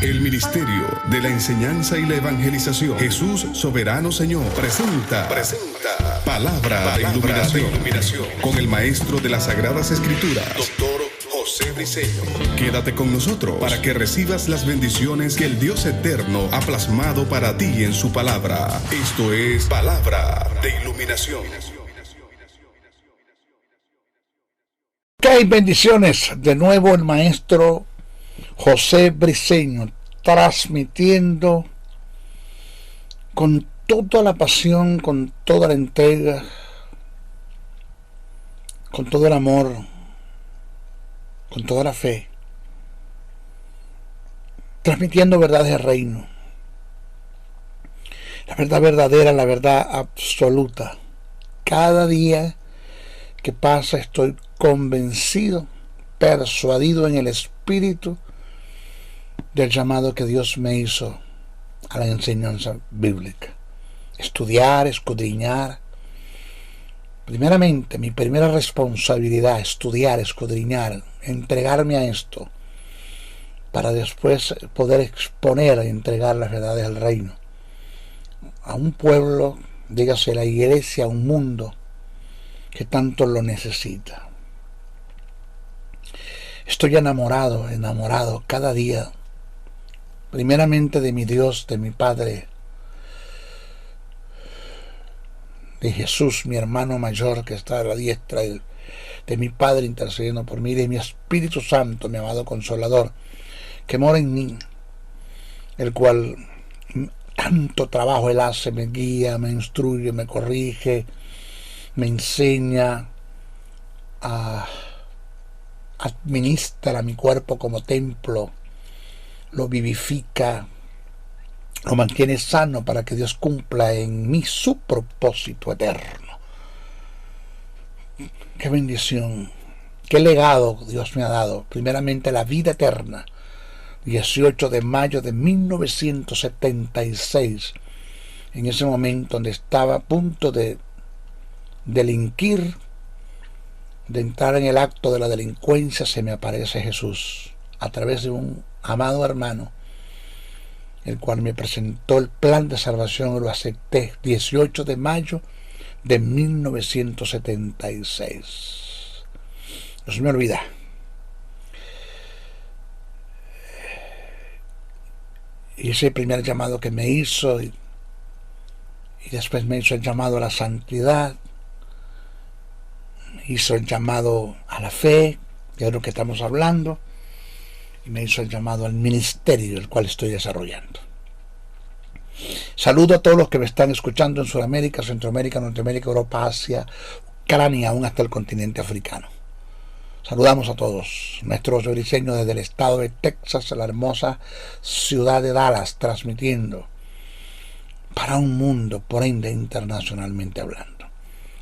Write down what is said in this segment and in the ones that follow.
El Ministerio de la Enseñanza y la Evangelización, Jesús Soberano Señor, presenta Palabra de Iluminación con el Maestro de las Sagradas Escrituras, Dr. José Briceño. Quédate con nosotros para que recibas las bendiciones que el Dios Eterno ha plasmado para ti en su palabra. Esto es Palabra de Iluminación. Ok, bendiciones. De nuevo el Maestro José Briceño, transmitiendo con toda la pasión, con toda la entrega, con todo el amor, con toda la fe, transmitiendo verdades del reino, la verdad verdadera, la verdad absoluta. Cada día que pasa estoy convencido, persuadido en el Espíritu del llamado que Dios me hizo a la enseñanza bíblica. Estudiar, escudriñar. Primeramente, mi primera responsabilidad, estudiar, escudriñar, entregarme a esto, para después poder exponer y entregar las verdades del reino a un pueblo, dígase la iglesia, a un mundo que tanto lo necesita. Estoy enamorado cada día, primeramente de mi Dios, de mi Padre, de Jesús, mi hermano mayor que está a la diestra de mi Padre intercediendo por mí, de mi Espíritu Santo, mi amado Consolador, que mora en mí, el cual tanto trabajo Él hace, me guía, me instruye, me corrige, me enseña, administra mi cuerpo como templo, lo vivifica, lo mantiene sano para que Dios cumpla en mí su propósito eterno. Qué bendición, qué legado Dios me ha dado. Primeramente la vida eterna, 18 de mayo de 1976, en ese momento donde estaba a punto de delinquir, de entrar en el acto de la delincuencia, se me aparece Jesús a través de un amado hermano, el cual me presentó el plan de salvación y lo acepté. 18 de mayo de 1976. No se me olvida. Y ese primer llamado que me hizo, y después me hizo el llamado a la santidad, hizo el llamado a la fe, que es lo que estamos hablando, y me hizo el llamado al ministerio, el cual estoy desarrollando. Saludo a todos los que me están escuchando en Sudamérica, Centroamérica, Norteamérica, Europa, Asia, Ucrania, aún hasta el continente africano. Saludamos a todos. Nuestro José Briceño desde el estado de Texas, la hermosa ciudad de Dallas, transmitiendo para un mundo, por ende, internacionalmente hablando.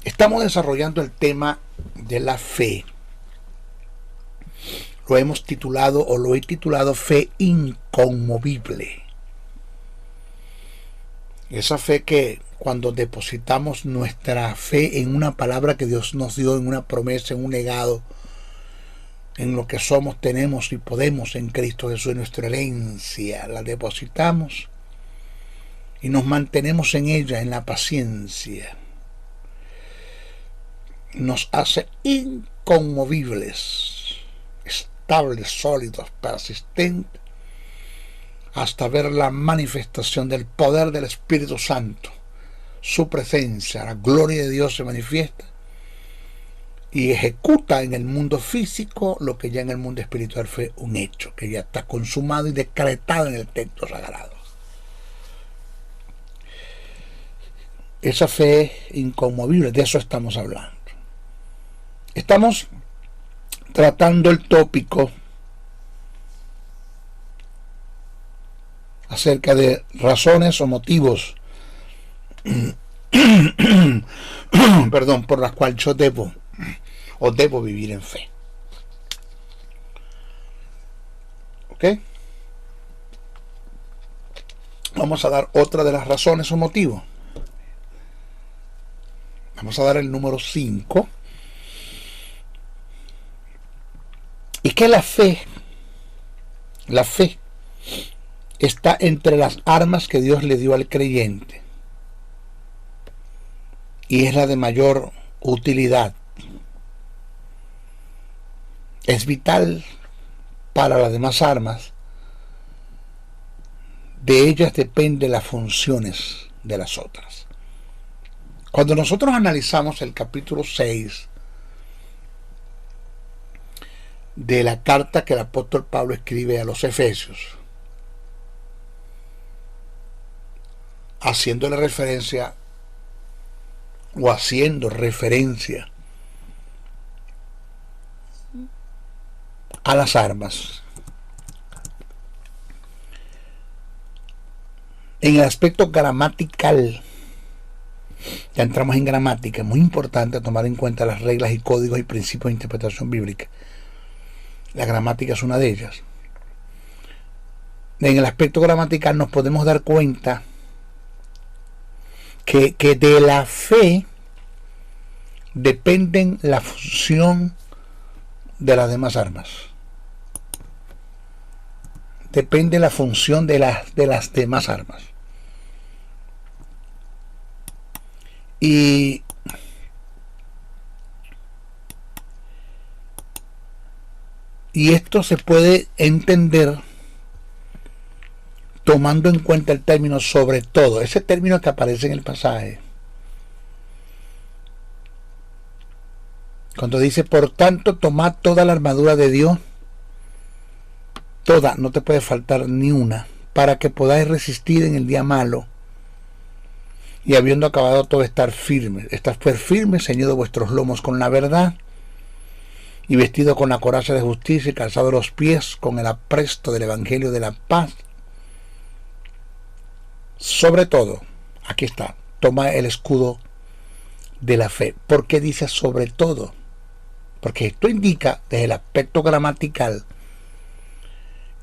Estamos desarrollando el tema de la fe. Lo hemos titulado, o lo he titulado, fe inconmovible. Esa fe que cuando depositamos nuestra fe en una palabra que Dios nos dio, en una promesa, en un legado, en lo que somos, tenemos y podemos en Cristo Jesús, en nuestra herencia, la depositamos y nos mantenemos en ella, en la paciencia. Nos hace inconmovibles, estables, sólidos, persistentes, hasta ver la manifestación del poder del Espíritu Santo, su presencia, la gloria de Dios se manifiesta y ejecuta en el mundo físico lo que ya en el mundo espiritual fue un hecho, que ya está consumado y decretado en el texto sagrado. Esa fe inconmovible, de eso estamos hablando. Estamos tratando el tópico acerca de razones o motivos por las cuales yo debo vivir en fe. ¿Ok? Vamos a dar otra de las razones o motivos. Vamos a dar el número 5. Y que la fe está entre las armas que Dios le dio al creyente y es la de mayor utilidad. Es vital para las demás armas. De ellas dependen las funciones de las otras. Cuando nosotros analizamos el capítulo 6 de la carta que el apóstol Pablo escribe a los Efesios, haciendo referencia a las armas, en el aspecto gramatical, ya entramos en gramática, es muy importante tomar en cuenta las reglas y códigos y principios de interpretación bíblica. La gramática es una de ellas. En el aspecto gramatical nos podemos dar cuenta que de la fe dependen la función de las demás armas. Depende la función de las demás armas. Y esto se puede entender tomando en cuenta el término sobre todo, ese término que aparece en el pasaje. Cuando dice, por tanto, tomad toda la armadura de Dios, toda, no te puede faltar ni una, para que podáis resistir en el día malo, y habiendo acabado todo, estar firmes. Estad pues firmes, ceñidos vuestros lomos con la verdad, y vestido con la coraza de justicia, y calzado los pies con el apresto del evangelio de la paz. Sobre todo, aquí está, toma el escudo de la fe. ¿Por qué dice sobre todo? Porque esto indica, desde el aspecto gramatical,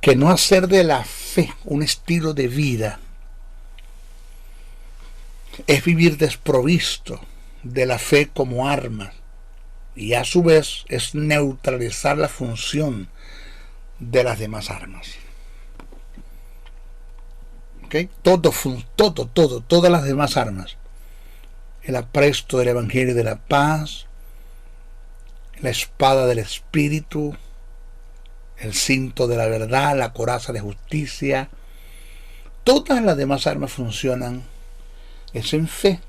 que no hacer de la fe un estilo de vida es vivir desprovisto de la fe como arma, y a su vez es neutralizar la función de las demás armas. ¿Okay? Todas las demás armas, el apresto del evangelio de la paz, la espada del espíritu, el cinto de la verdad, la coraza de justicia, todas las demás armas funcionan es en fe.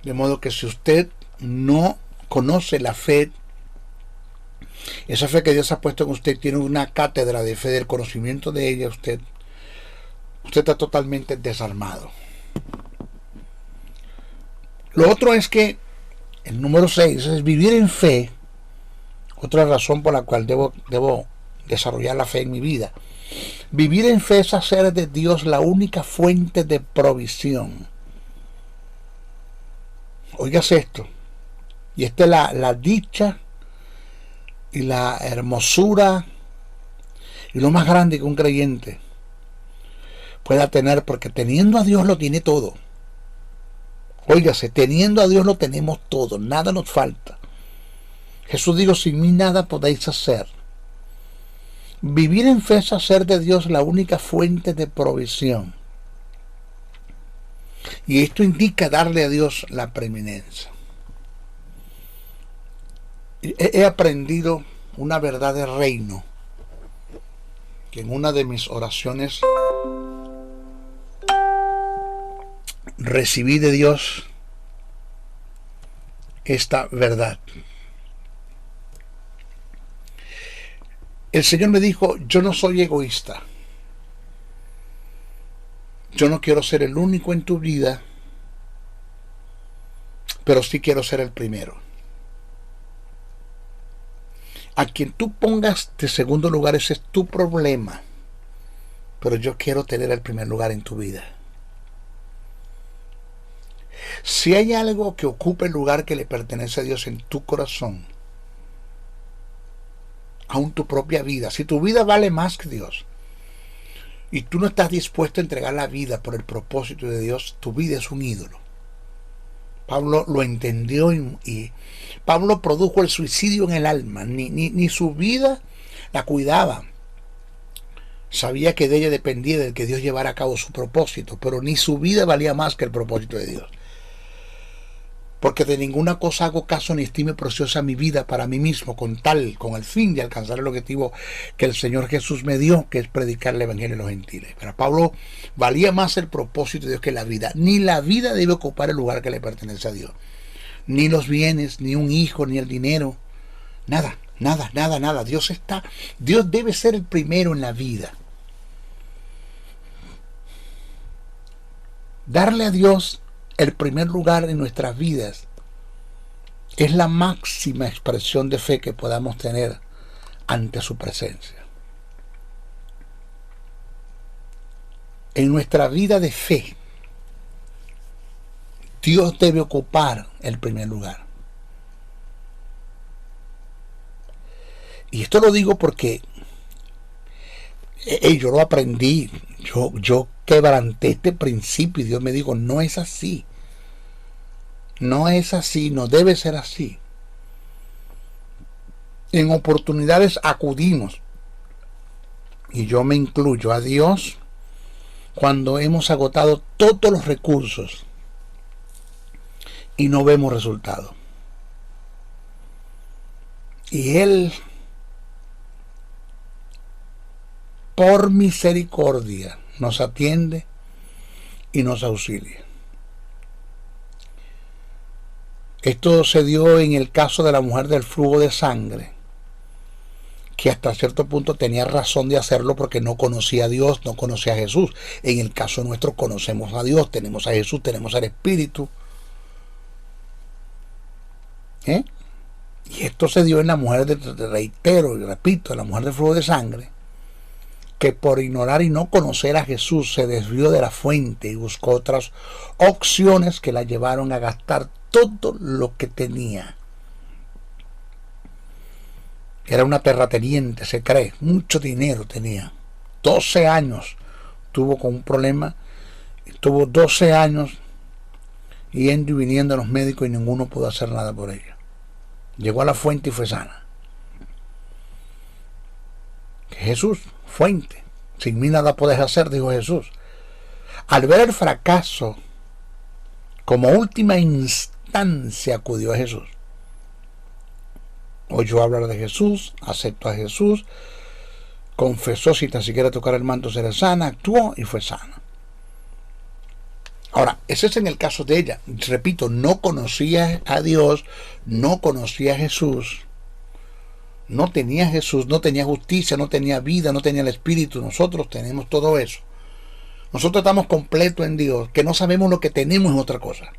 De modo que si usted no conoce la fe, esa fe que Dios ha puesto en usted, tiene una cátedra de fe, del conocimiento de ella, usted está totalmente desarmado. Lo otro es que el número 6 es vivir en fe. Otra razón por la cual debo desarrollar la fe en mi vida. Vivir en fe es hacer de Dios la única fuente de provisión. Oigas esto. Y esta es la dicha y la hermosura y lo más grande que un creyente pueda tener, porque teniendo a Dios lo tiene todo. Óigase, teniendo a Dios lo tenemos todo, nada nos falta. Jesús dijo, sin mí nada podéis hacer. Vivir en fe es hacer de Dios la única fuente de provisión. Y esto indica darle a Dios la preeminencia. He aprendido una verdad de reino, que en una de mis oraciones recibí de Dios esta verdad. El Señor me dijo, yo no soy egoísta. Yo no quiero ser el único en tu vida, pero sí quiero ser el primero. A quien tú pongas de segundo lugar, ese es tu problema, pero yo quiero tener el primer lugar en tu vida. Si hay algo que ocupe el lugar que le pertenece a Dios en tu corazón, aún tu propia vida, si tu vida vale más que Dios y tú no estás dispuesto a entregar la vida por el propósito de Dios, tu vida es un ídolo. Pablo lo entendió y Pablo produjo el suicidio en el alma. Ni su vida la cuidaba. Sabía que de ella dependía del que Dios llevara a cabo su propósito, pero ni su vida valía más que el propósito de Dios. Porque de ninguna cosa hago caso ni estime preciosa mi vida para mí mismo, con el fin de alcanzar el objetivo que el Señor Jesús me dio, que es predicar el Evangelio a los gentiles. Para Pablo valía más el propósito de Dios que la vida. Ni la vida debe ocupar el lugar que le pertenece a Dios. Ni los bienes, ni un hijo, ni el dinero. Nada. Dios debe ser el primero en la vida. Darle a Dios el primer lugar en nuestras vidas es la máxima expresión de fe que podamos tener ante su presencia. En nuestra vida de fe, Dios debe ocupar el primer lugar. Y esto lo digo porque yo lo aprendí, yo quebranté este principio y Dios me dijo, no es así. No es así, no debe ser así. En oportunidades acudimos, y yo me incluyo, a Dios cuando hemos agotado todos los recursos y no vemos resultado. Y Él, por misericordia, nos atiende y nos auxilia. Esto se dio en el caso de la mujer del flujo de sangre, que hasta cierto punto tenía razón de hacerlo porque no conocía a Dios, no conocía a Jesús. En el caso nuestro conocemos a Dios, tenemos a Jesús, tenemos al Espíritu. Y esto se dio en la mujer, reitero y repito, la mujer del flujo de sangre, que por ignorar y no conocer a Jesús se desvió de la fuente y buscó otras opciones que la llevaron a gastar todo lo que tenía. Era una terrateniente, se cree, mucho dinero tenía. 12 años tuvo con un problema, estuvo 12 años yendo y viniendo a los médicos y ninguno pudo hacer nada por ella. Llegó a la fuente y fue sana. Jesús, fuente, sin mí nada podés hacer, dijo Jesús. Al ver el fracaso, como última instancia acudió a Jesús. Oyó hablar de Jesús, aceptó a Jesús, confesó sin tan siquiera tocar el manto será sana, actuó y fue sana. Ahora, ese es en el caso de ella. Repito, no conocía a Dios, no conocía a Jesús, no tenía Jesús, no tenía justicia, no tenía vida, no tenía el Espíritu. Nosotros tenemos todo eso. Nosotros estamos completos en Dios. Que no sabemos lo que tenemos es otra cosa.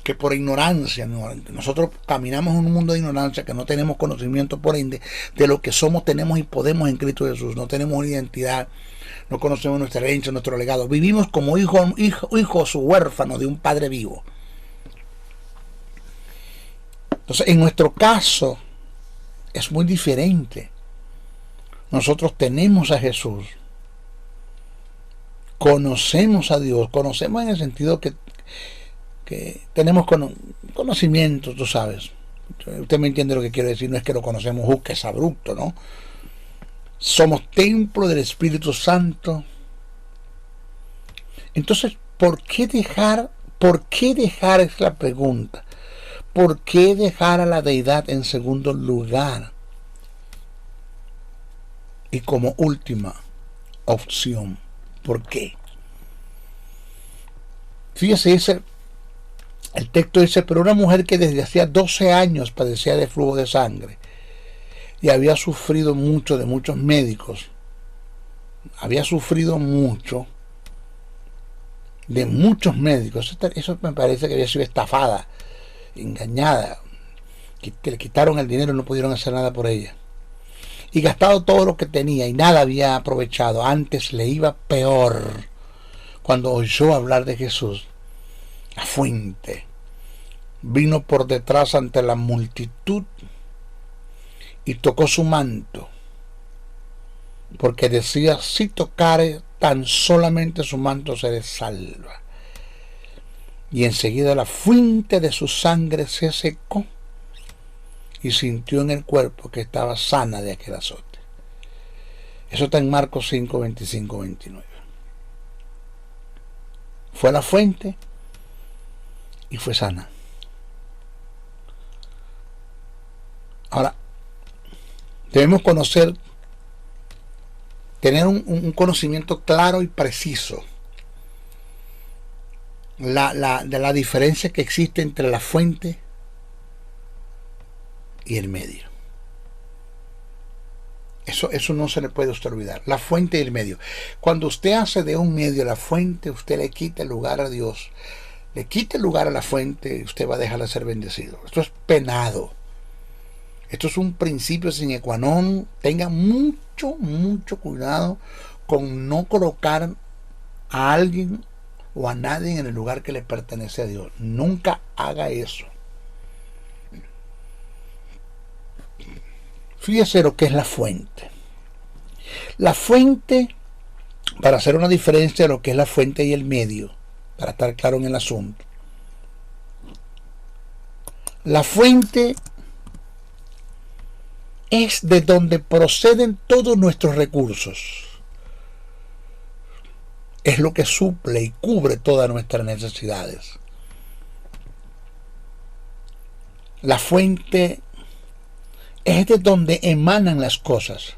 Que por ignorancia, nosotros caminamos en un mundo de ignorancia, que no tenemos conocimiento por ende de lo que somos, tenemos y podemos en Cristo Jesús. No tenemos una identidad, no conocemos nuestra herencia, nuestro legado. Vivimos como hijos huérfanos de un Padre vivo. Entonces, en nuestro caso es muy diferente. Nosotros tenemos a Jesús, conocemos a Dios, conocemos en el sentido que tenemos conocimiento, tú sabes. Usted me entiende lo que quiero decir, no es que lo conocemos, que es abrupto, ¿no? Somos templo del Espíritu Santo. Entonces, ¿por qué dejar es la pregunta? ¿Por qué dejar a la deidad en segundo lugar? Y como última opción, ¿por qué? Fíjese, el texto dice, pero una mujer que desde hacía 12 años padecía de flujo de sangre y había sufrido mucho de muchos médicos, había sufrido mucho de muchos médicos, eso me parece que había sido estafada, engañada, que le quitaron el dinero y no pudieron hacer nada por ella, y gastado todo lo que tenía y nada había aprovechado. Antes le iba peor cuando oyó hablar de Jesús. La fuente vino por detrás ante la multitud y tocó su manto, porque decía, si tocare tan solamente su manto seré salva. Y enseguida la fuente de su sangre se secó y sintió en el cuerpo que estaba sana de aquel azote. Eso está en Marcos 5, 25, 29. Fue a la fuente y fue sana. Ahora, debemos tener un conocimiento claro y preciso de la diferencia que existe entre la fuente y el medio. Eso no se le puede usted olvidar. La fuente y el medio. Cuando usted hace de un medio la fuente, usted le quita el lugar a Dios, le quita el lugar a la fuente y usted va a dejar de ser bendecido. Esto es penado. Esto es un principio sine qua non. Tenga mucho cuidado con no colocar a alguien o a nadie en el lugar que le pertenece a Dios. Nunca haga eso. Fíjese lo que es la fuente. La fuente, para hacer una diferencia de lo que es la fuente y el medio, para estar claro en el asunto. La fuente es de donde proceden todos nuestros recursos. Es lo que suple y cubre todas nuestras necesidades. La fuente es de donde emanan las cosas.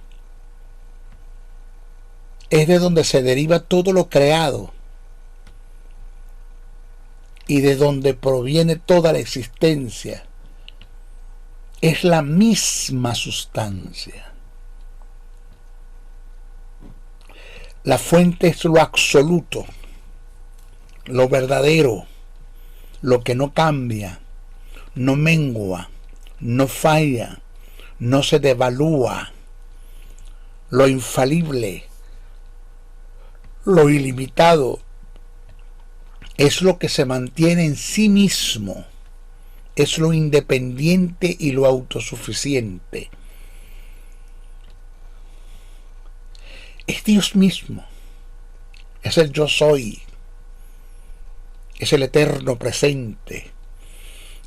Es de donde se deriva todo lo creado. Y de donde proviene toda la existencia. Es la misma sustancia. La fuente es lo absoluto, lo verdadero, lo que no cambia, no mengua, no falla, no se devalúa, lo infalible, lo ilimitado, es lo que se mantiene en sí mismo, es lo independiente y lo autosuficiente. Es Dios mismo, es el yo soy, es el eterno presente,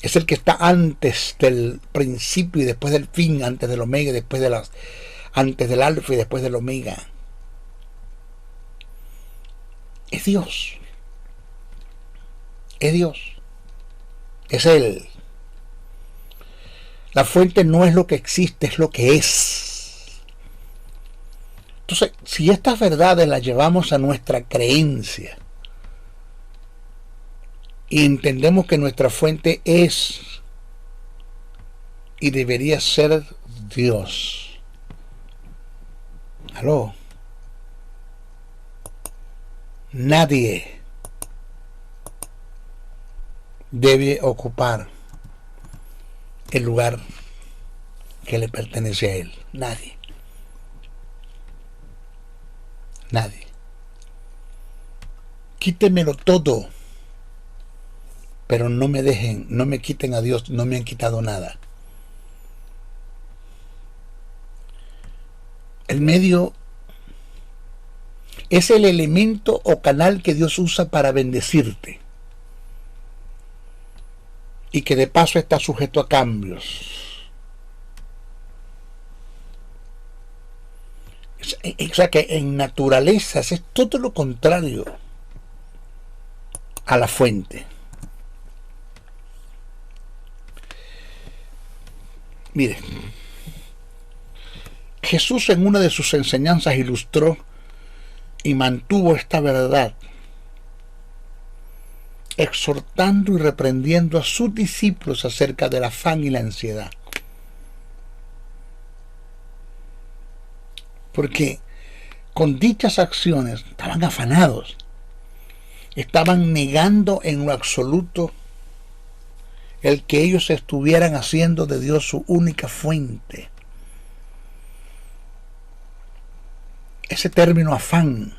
es el que está antes del principio y después del fin, antes del omega y antes del alfa y después del omega. Es Dios, es Dios, es Él. La fuente no es lo que existe, es lo que es. Entonces, si estas verdades las llevamos a nuestra creencia y entendemos que nuestra fuente es y debería ser Dios. ¿Aló? Nadie debe ocupar el lugar que le pertenece a Él. Nadie. Nadie. Quítemelo todo, pero no me quiten a Dios, no me han quitado nada. El medio es el elemento o canal que Dios usa para bendecirte y que de paso está sujeto a cambios. O sea que en naturaleza es todo lo contrario a la fuente. Mire, Jesús en una de sus enseñanzas ilustró y mantuvo esta verdad, exhortando y reprendiendo a sus discípulos acerca del afán y la ansiedad. Porque con dichas acciones estaban afanados, estaban negando en lo absoluto el que ellos estuvieran haciendo de Dios su única fuente. Ese término afán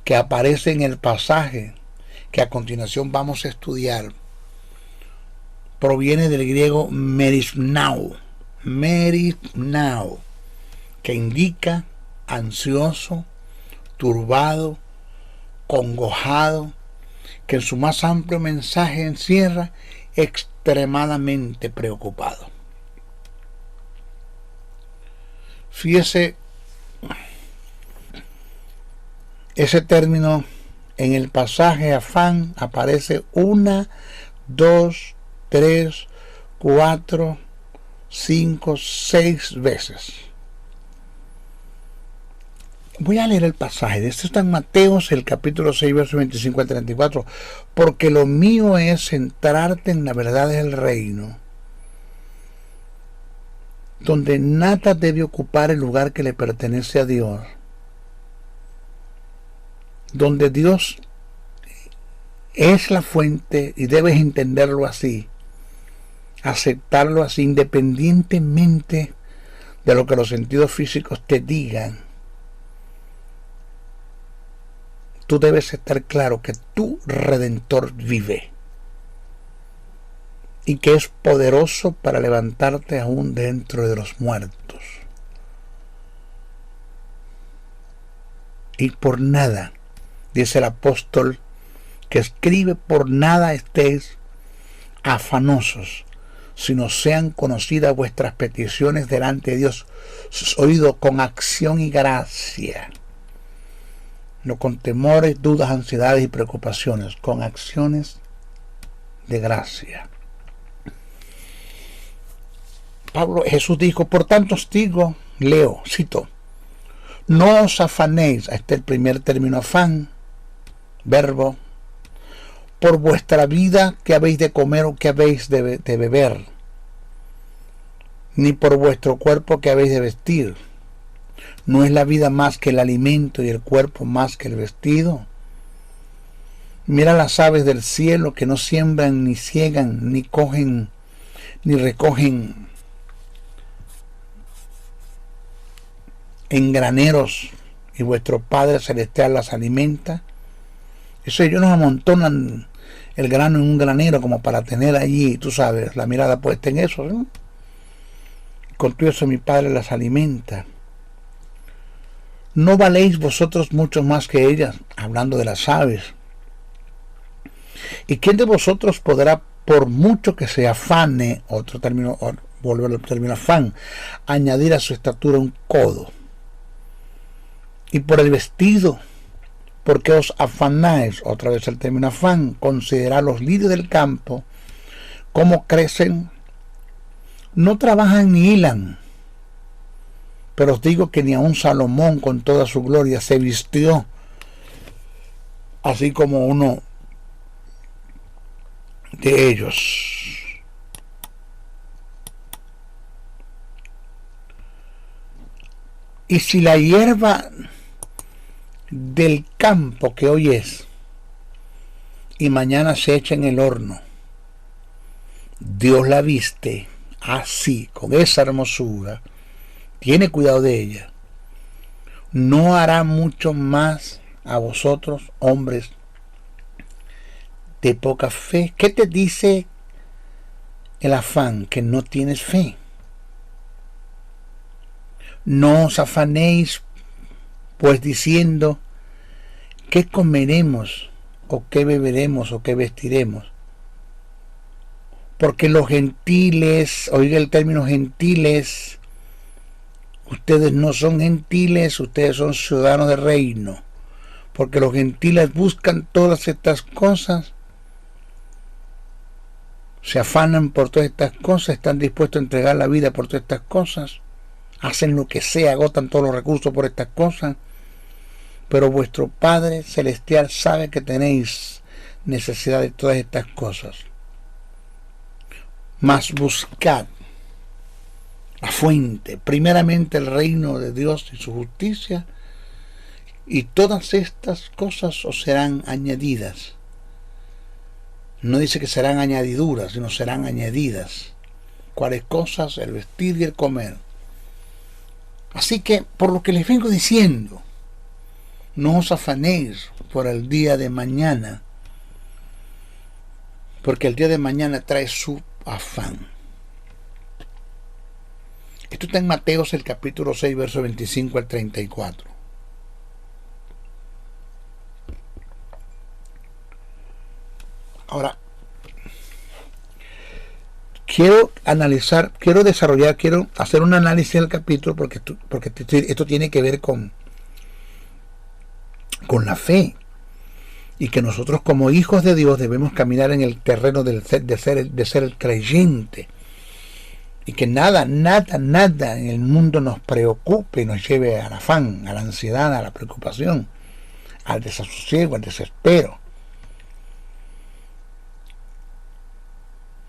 que aparece en el pasaje que a continuación vamos a estudiar proviene del griego merisnao, que indica ansioso, turbado, congojado, que en su más amplio mensaje encierra extremadamente preocupado. Fíjese Ese término en el pasaje afán aparece 1, 2, 3, 4, 5, 6 veces. Voy a leer el pasaje. Esto está en Mateos, el capítulo 6, versos 25 al 34. Porque lo mío es centrarte en la verdad del reino, donde nada debe ocupar el lugar que le pertenece a Dios, donde Dios es la fuente y debes entenderlo así, aceptarlo así, independientemente de lo que los sentidos físicos te digan. Tú debes estar claro que tu Redentor vive y que es poderoso para levantarte aún dentro de los muertos. Y por nada, dice el apóstol que escribe, por nada estéis afanosos, sino sean conocidas vuestras peticiones delante de Dios, oído con acción y gracia. No con temores, dudas, ansiedades y preocupaciones, con acciones de gracia. Jesús dijo, por tanto os digo, cito, no os afanéis, este es el primer término afán, verbo, por vuestra vida, que habéis de comer o que habéis de beber, ni por vuestro cuerpo que habéis de vestir. ¿No es la vida más que el alimento y el cuerpo más que el vestido? Mira las aves del cielo, que no siembran, ni ciegan, ni cogen, ni recogen en graneros, y vuestro Padre Celestial las alimenta. Eso ellos nos amontonan el grano en un granero como para tener allí, tú sabes, la mirada puesta en eso, ¿no? Con todo eso mi Padre las alimenta. ¿No valéis vosotros mucho más que ellas? Hablando de las aves. ¿Y quién de vosotros podrá, por mucho que se afane, otro término, volver al término afán, añadir a su estatura un codo? Y por el vestido, ¿por qué os afanáis? Otra vez el término afán. Considerad los lirios del campo, cómo crecen, no trabajan ni hilan. Pero os digo que ni aun Salomón con toda su gloria se vistió así como uno de ellos. Y si la hierba del campo que hoy es y mañana se echa en el horno, Dios la viste así, con esa hermosura, tiene cuidado de ella, ¿no hará mucho más a vosotros, hombres de poca fe? ¿Qué te dice el afán? Que no tienes fe. No os afanéis pues diciendo, ¿qué comeremos? ¿O qué beberemos? ¿O qué vestiremos? Porque los gentiles, oiga el término gentiles, ustedes no son gentiles, ustedes son ciudadanos del reino. Porque los gentiles buscan todas estas cosas, se afanan por todas estas cosas, están dispuestos a entregar la vida por todas estas cosas, hacen lo que sea, agotan todos los recursos por estas cosas. Pero vuestro Padre Celestial sabe que tenéis necesidad de todas estas cosas. Mas buscad la fuente, primeramente el reino de Dios y su justicia, y todas estas cosas os serán añadidas. No dice que serán añadiduras, sino serán añadidas. ¿Cuáles cosas? El vestir y el comer. Así que, por lo que les vengo diciendo, no os afanéis por el día de mañana, porque el día de mañana trae su afán. Esto está en Mateos, el capítulo 6, verso 25 al 34. Ahora, quiero hacer un análisis del capítulo porque esto tiene que ver con con la fe, y que nosotros como hijos de Dios debemos caminar en el terreno de ser el creyente, y que nada en el mundo nos preocupe y nos lleve al afán, a la ansiedad, a la preocupación, al desasosiego, al desespero.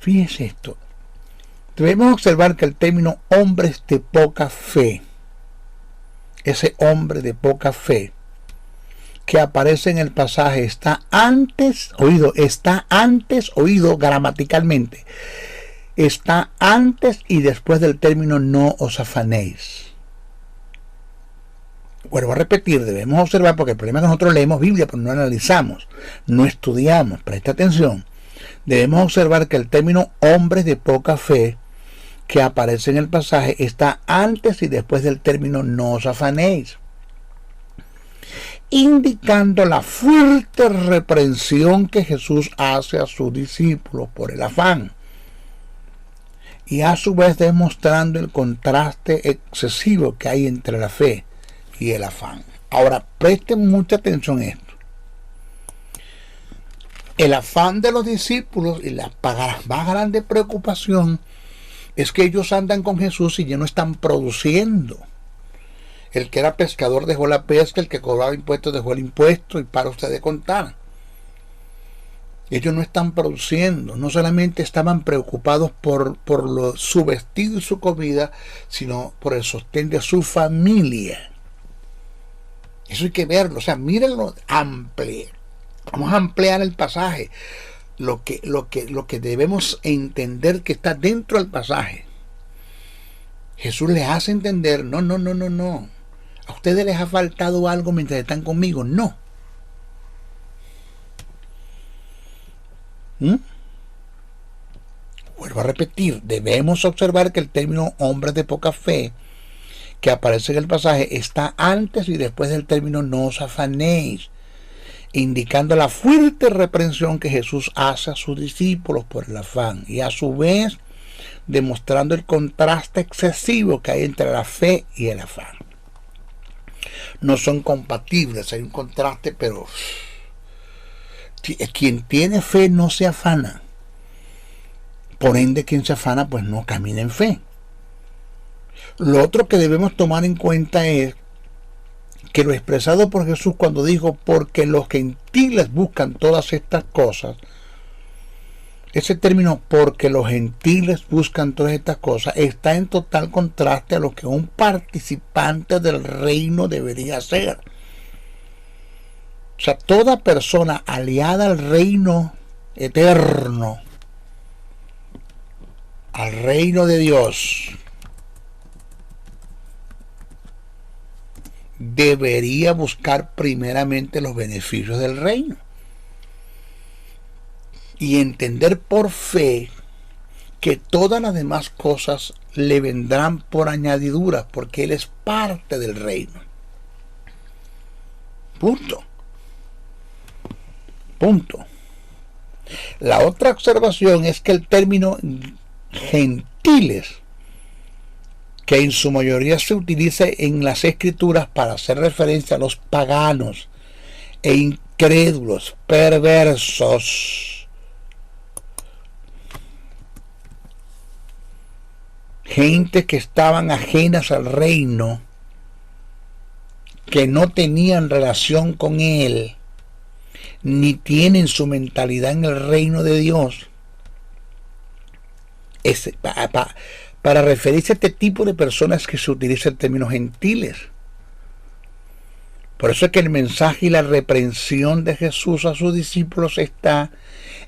Fíjese esto. Debemos observar que el término hombres de poca fe, ese hombre de poca fe que aparece en el pasaje, está antes oído gramaticalmente. Está antes y después del término no os afanéis. Vuelvo a repetir, debemos observar, porque el problema es que nosotros leemos Biblia, pero no analizamos, no estudiamos. Presta atención. Debemos observar que el término hombres de poca fe que aparece en el pasaje está antes y después del término no os afanéis, indicando la fuerte reprensión que Jesús hace a sus discípulos por el afán, y a su vez demostrando el contraste excesivo que hay entre la fe y el afán. Ahora, presten mucha atención a esto. El afán de los discípulos y la más grande preocupación es que ellos andan con Jesús y ya no están produciendo. El que era pescador dejó la pesca, el que cobraba impuestos dejó el impuesto, y para usted de contar. Ellos no están produciendo, no solamente estaban preocupados por su vestido y su comida, sino por el sostén de su familia. Eso hay que verlo, o sea, mírenlo amplio. Vamos a ampliar el pasaje. Lo que debemos entender que está dentro del pasaje. Jesús les hace entender, no. A ustedes les ha faltado algo mientras están conmigo. No. Vuelvo a repetir, debemos observar que el término hombres de poca fe que aparece en el pasaje está antes y después del término no os afanéis, indicando la fuerte reprensión que Jesús hace a sus discípulos por el afán, y a su vez demostrando el contraste excesivo que hay entre la fe y el afán. No son compatibles, hay un contraste, pero quien tiene fe no se afana. Por ende, quien se afana pues no camina en fe. Lo otro que debemos tomar en cuenta es que lo expresado por Jesús cuando dijo, porque los gentiles buscan todas estas cosas, ese término, porque los gentiles buscan todas estas cosas, está en total contraste a lo que un participante del reino debería ser. O sea, toda persona aliada al reino eterno, al reino de Dios, debería buscar primeramente los beneficios del reino y entender por fe que todas las demás cosas le vendrán por añadidura, porque él es parte del reino. Punto. La otra observación es que el término gentiles, que en su mayoría se utiliza en las escrituras para hacer referencia a los paganos e incrédulos, perversos, gente que estaban ajenas al reino, que no tenían relación con él, ni tienen su mentalidad en el reino de Dios. Para referirse a este tipo de personas que se utiliza el término gentiles. Por eso es que el mensaje y la reprensión de Jesús a sus discípulos está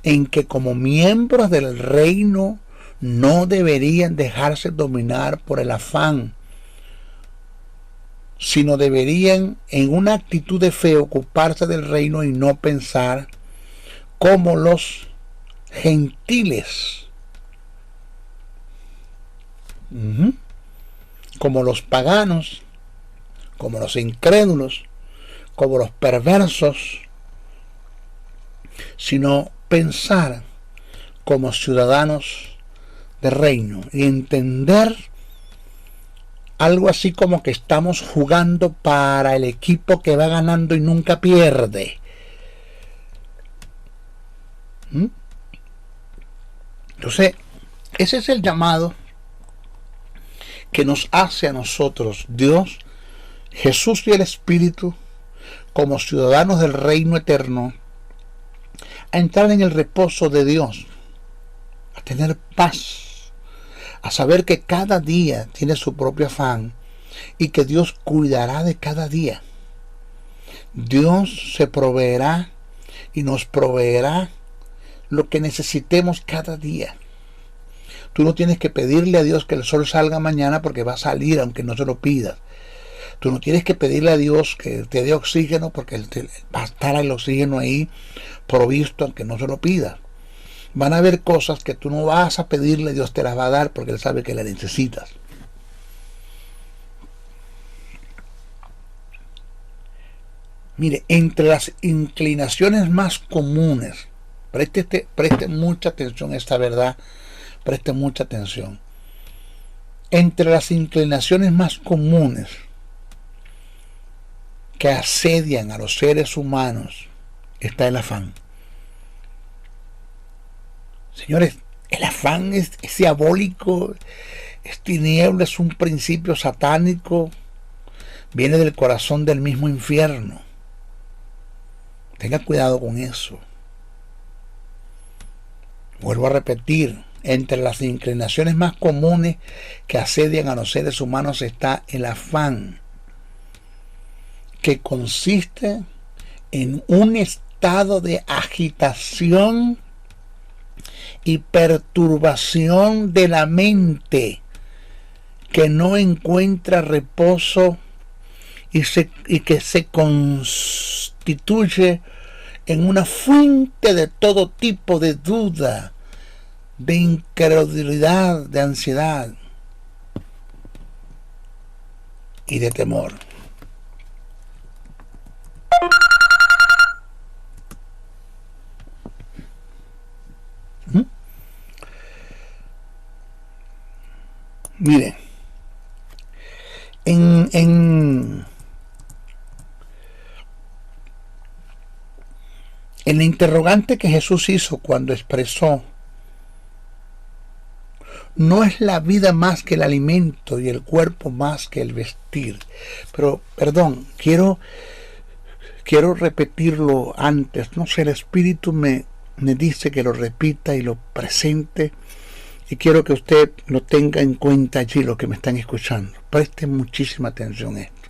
en que como miembros del reino no deberían dejarse dominar por el afán, sino deberían en una actitud de fe ocuparse del reino y no pensar como los gentiles, como los paganos, como los incrédulos, como los perversos, sino pensar como ciudadanos de reino y entender algo así como que estamos jugando para el equipo que va ganando y nunca pierde. Entonces, ese es el llamado que nos hace a nosotros Dios, Jesús y el Espíritu, como ciudadanos del reino eterno, a entrar en el reposo de Dios, a tener paz, a saber que cada día tiene su propio afán y que Dios cuidará de cada día. Dios se proveerá y nos proveerá lo que necesitemos cada día. Tú no tienes que pedirle a Dios que el sol salga mañana porque va a salir aunque no se lo pidas. Tú no tienes que pedirle a Dios que te dé oxígeno porque va a estar el oxígeno ahí provisto aunque no se lo pidas. Van a haber cosas que tú no vas a pedirle, Dios te las va a dar porque Él sabe que las necesitas. Mire, entre las inclinaciones más comunes, preste mucha atención a esta verdad, preste mucha atención. Entre las inclinaciones más comunes que asedian a los seres humanos está el afán. Señores, el afán es diabólico, es tiniebla, es un principio satánico, viene del corazón del mismo infierno. Tenga cuidado con eso. Vuelvo a repetir, entre las inclinaciones más comunes que asedian a los seres humanos está el afán, que consiste en un estado de agitación y perturbación de la mente que no encuentra reposo y que se constituye en una fuente de todo tipo de duda, de incredulidad, de ansiedad y de temor. Miren, en la interrogante que Jesús hizo cuando expresó: no es la vida más que el alimento y el cuerpo más que el vestir. Pero, perdón, quiero repetirlo antes. No sé, el Espíritu me dice que lo repita y lo presente. Y quiero que usted lo tenga en cuenta allí, lo que me están escuchando. Presten muchísima atención a esto.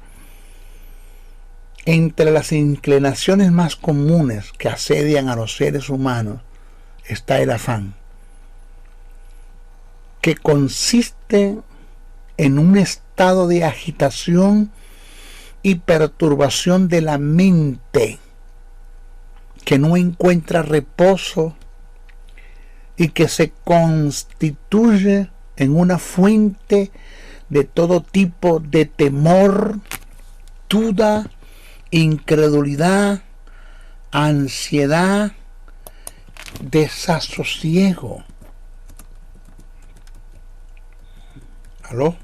Entre las inclinaciones más comunes que asedian a los seres humanos está el afán, que consiste en un estado de agitación y perturbación de la mente que no encuentra reposo y que se constituye en una fuente de todo tipo de temor, duda, incredulidad, ansiedad, desasosiego. ¿Aló?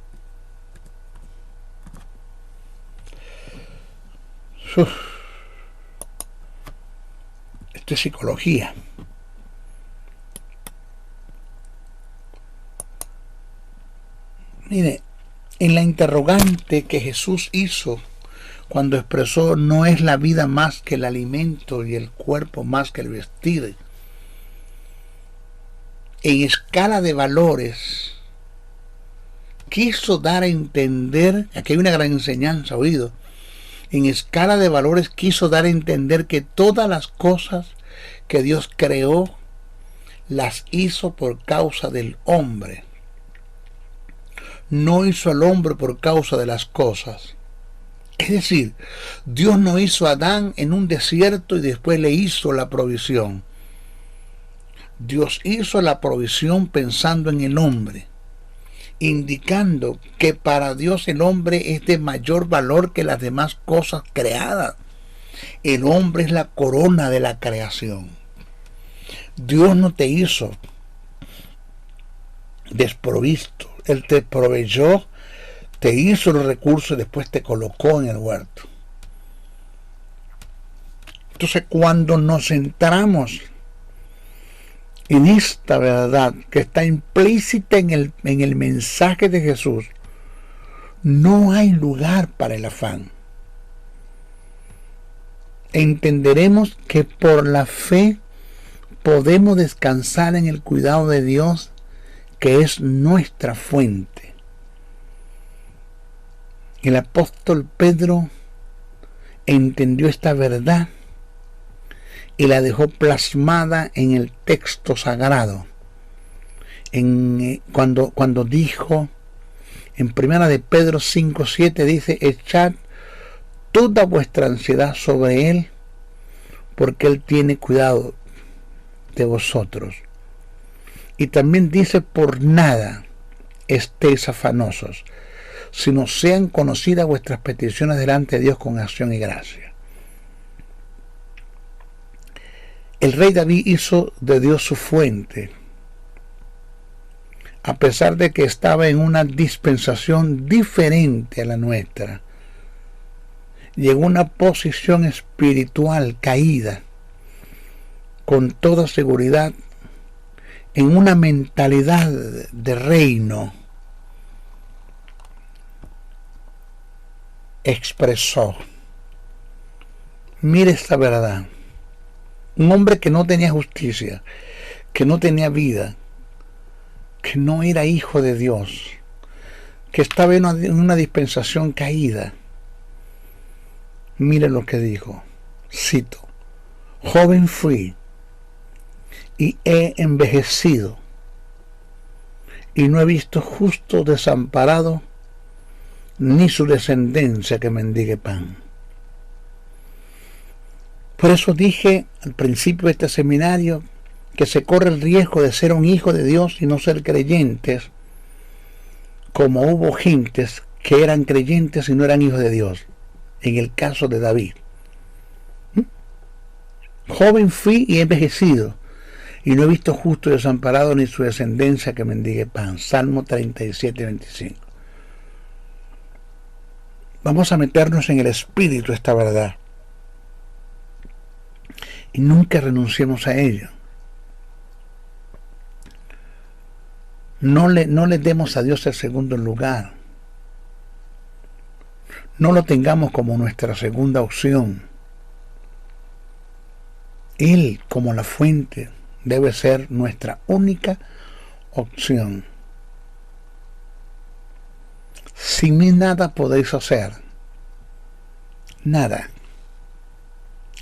Esto es psicología. Mire, en la interrogante que Jesús hizo cuando expresó: no es la vida más que el alimento y el cuerpo más que el vestir, en escala de valores quiso dar a entender, aquí hay una gran enseñanza, oído, en escala de valores quiso dar a entender que todas las cosas que Dios creó las hizo por causa del hombre. No hizo al hombre por causa de las cosas. Es decir, Dios no hizo a Adán en un desierto y después le hizo la provisión. Dios hizo la provisión pensando en el hombre, indicando que para Dios el hombre es de mayor valor que las demás cosas creadas. El hombre es la corona de la creación. Dios no te hizo desprovisto. Él te proveyó te hizo los recursos y después te colocó en el huerto. Entonces, cuando nos centramos en esta verdad que está implícita en el mensaje de Jesús, no hay lugar para el afán. Entenderemos que por la fe podemos descansar en el cuidado de Dios, que es nuestra fuente. El apóstol Pedro entendió esta verdad y la dejó plasmada en el texto sagrado. Cuando dijo en 1 de Pedro 5:7, dice: echad toda vuestra ansiedad sobre Él, porque Él tiene cuidado de vosotros. Y también dice: por nada estéis afanosos, sino sean conocidas vuestras peticiones delante de Dios con acción y gracia. El rey David hizo de Dios su fuente, a pesar de que estaba en una dispensación diferente a la nuestra. Llegó a una posición espiritual caída, con toda seguridad, en una mentalidad de reino. Expresó: mire esta verdad. Un hombre que no tenía justicia, que no tenía vida, que no era hijo de Dios, que estaba en una dispensación caída. Mire lo que dijo, cito: joven fui y he envejecido, y no he visto justo desamparado, ni su descendencia que mendigue pan. Por eso dije al principio de este seminario que se corre el riesgo de ser un hijo de Dios y no ser creyentes, como hubo gentes que eran creyentes y no eran hijos de Dios, en el caso de David. Joven fui y he envejecido, y no he visto justo desamparado ni su descendencia que mendigue pan. Salmo 37:25. Vamos a meternos en el espíritu de esta verdad y nunca renunciemos a ello. No le demos a Dios el segundo lugar. No lo tengamos como nuestra segunda opción. Él, como la fuente, debe ser nuestra única opción. Sin mí nada podéis hacer. Nada.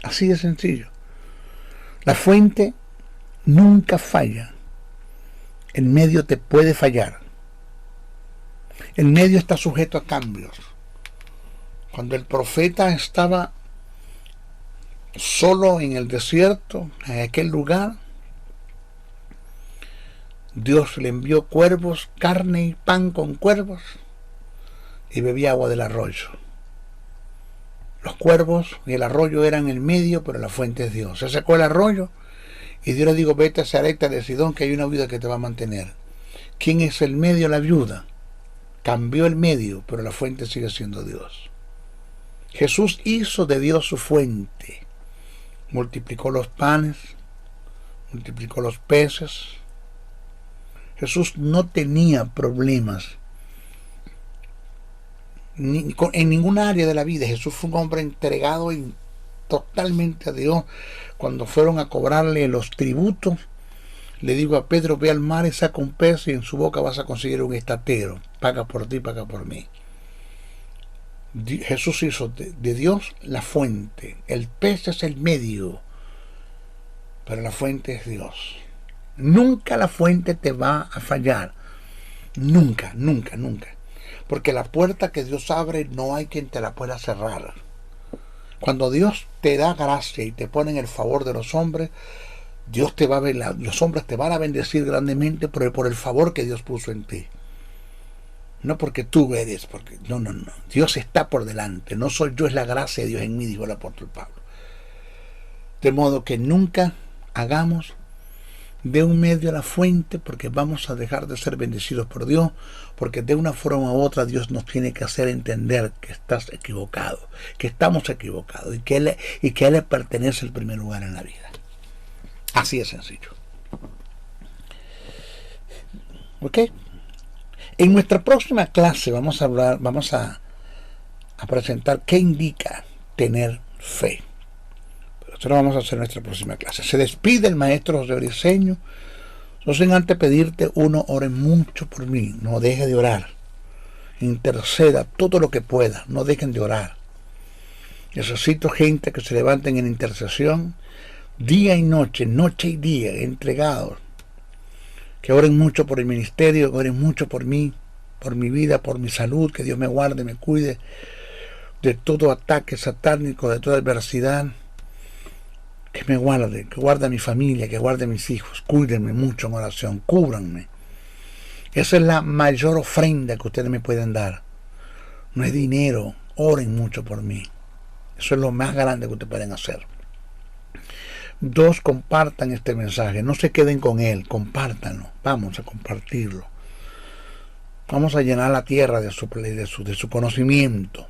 Así de sencillo. La fuente nunca falla. El medio te puede fallar. El medio está sujeto a cambios. Cuando el profeta estaba solo en el desierto, en aquel lugar, Dios le envió cuervos, carne y pan con cuervos, y bebía agua del arroyo. Los cuervos y el arroyo eran el medio, pero la fuente es Dios. Se secó el arroyo y Dios le dijo: vete a Sarepta de Sidón, que hay una viuda que te va a mantener. ¿Quién es el medio? La viuda. Cambió el medio, pero la fuente sigue siendo Dios. Jesús hizo de Dios su fuente. Multiplicó los panes, multiplicó los peces. Jesús no tenía problemas en ninguna área de la vida. Jesús fue un hombre entregado totalmente a Dios. Cuando fueron a cobrarle los tributos, le digo a Pedro: ve al mar y saca un pez y en su boca vas a conseguir un estatero. Paga por ti, paga por mí. Jesús hizo de Dios la fuente. El pez es el medio, pero la fuente es Dios. Nunca la fuente te va a fallar. Nunca, nunca, nunca. Porque la puerta que Dios abre no hay quien te la pueda cerrar. Cuando Dios te da gracia y te pone en el favor de los hombres, Dios te va a ver, los hombres te van a bendecir grandemente por el favor que Dios puso en ti. No porque tú eres, porque no. Dios está por delante. No soy yo, es la gracia de Dios en mí, dijo el apóstol Pablo. De modo que nunca hagamos de un medio a la fuente, porque vamos a dejar de ser bendecidos por Dios, porque de una forma u otra Dios nos tiene que hacer entender que estás equivocado, que estamos equivocados y que a Él le pertenece el primer lugar en la vida. Así de sencillo. ¿Ok? En nuestra próxima clase vamos a presentar qué indica tener fe. Pero eso lo vamos a hacer en nuestra próxima clase. Se despide el maestro José Briceño. No sin antes pedirte, ore mucho por mí. No deje de orar. Interceda todo lo que pueda. No dejen de orar. Necesito gente que se levanten en intercesión día y noche y día, entregados. Que oren mucho por el ministerio, que oren mucho por mí, por mi vida, por mi salud, que Dios me guarde, me cuide de todo ataque satánico, de toda adversidad, que me guarde, que guarde a mi familia, que guarde a mis hijos, cuídenme mucho en oración, cúbranme. Esa es la mayor ofrenda que ustedes me pueden dar. No es dinero, oren mucho por mí. Eso es lo más grande que ustedes pueden hacer. 2, compartan este mensaje, no se queden con él, compártanlo, vamos a compartirlo. Vamos a llenar la tierra de su conocimiento.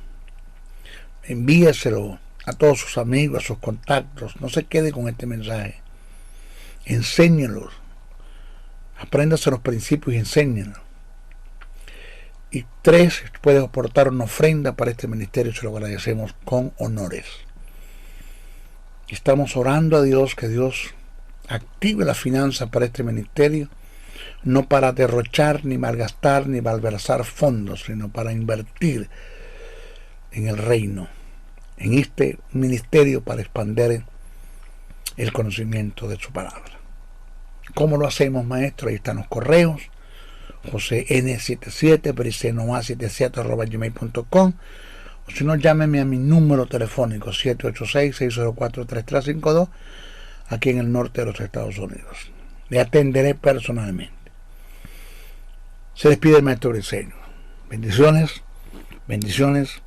Envíeselo a todos sus amigos, a sus contactos. No se quede con este mensaje. Enséñelos. Apréndase los principios y enséñenlos. Y 3, puedes aportar una ofrenda para este ministerio. Se lo agradecemos con honores. Estamos orando a Dios que Dios active la finanza para este ministerio, no para derrochar, ni malgastar, ni malversar fondos, sino para invertir en el reino, en este ministerio, para expandir el conocimiento de su palabra. ¿Cómo lo hacemos, maestro? Ahí están los correos: josén77, bricenoa77@gmail.com, o si no, llámeme a mi número telefónico 786-604-3352, aquí en el norte de los Estados Unidos. Le atenderé personalmente. Se despide el maestro Briceño. Bendiciones, bendiciones,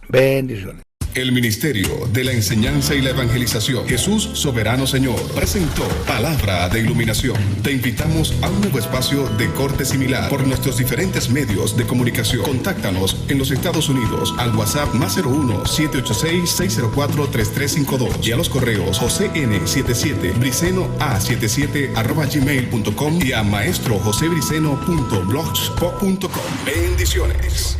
bendiciones. El Ministerio de la Enseñanza y la Evangelización, Jesús Soberano Señor, presentó Palabra de Iluminación. Te invitamos a un nuevo espacio de corte similar por nuestros diferentes medios de comunicación. Contáctanos en los Estados Unidos al WhatsApp +01-786-604-3352 y a los correos josén77, bricenoa77@gmail.com y a maestrojosebriceno.blogspot.com. Bendiciones.